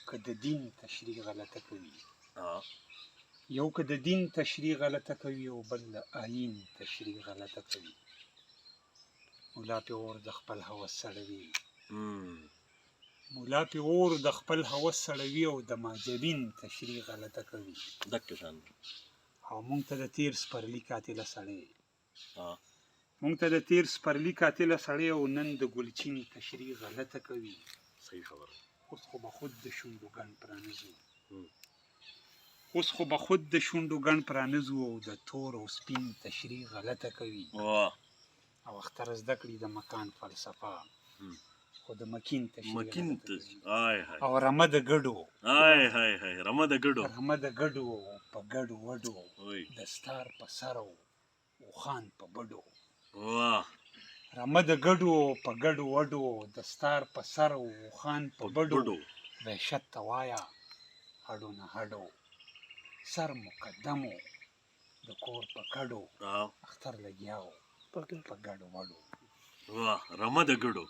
که د دین تشریح غلطه کوي که د دین تشریح غلطه کوي او بل د آیین تشریح غلطه کوي. مولا پې اور د خپل هوس سړوي او د ماجبین تشریح غلطه کوي. او مونږ ته د تیر سپرلي قاتله سړی او نن د ګلچین تشریح غلطه کوي. اوس خو به خود د شونډو ګڼ پرانیزو او د تور او سپین تشریح غلطه کوي. او اختر زده کړي د مکان فلسفه خو د مکین تشریح غلطه کوي. او رمه د ګډو په ګډو وډو دستار په سر او اوښان په بډو. رمه د ګډو په ګډو وډو دستار په سر او اوښان په بډو. وحشت ته وایه هډو نه هډو سر مقدمو د کور په کډو. اختر لګیا و په ګډو وډو. رمه د ګډو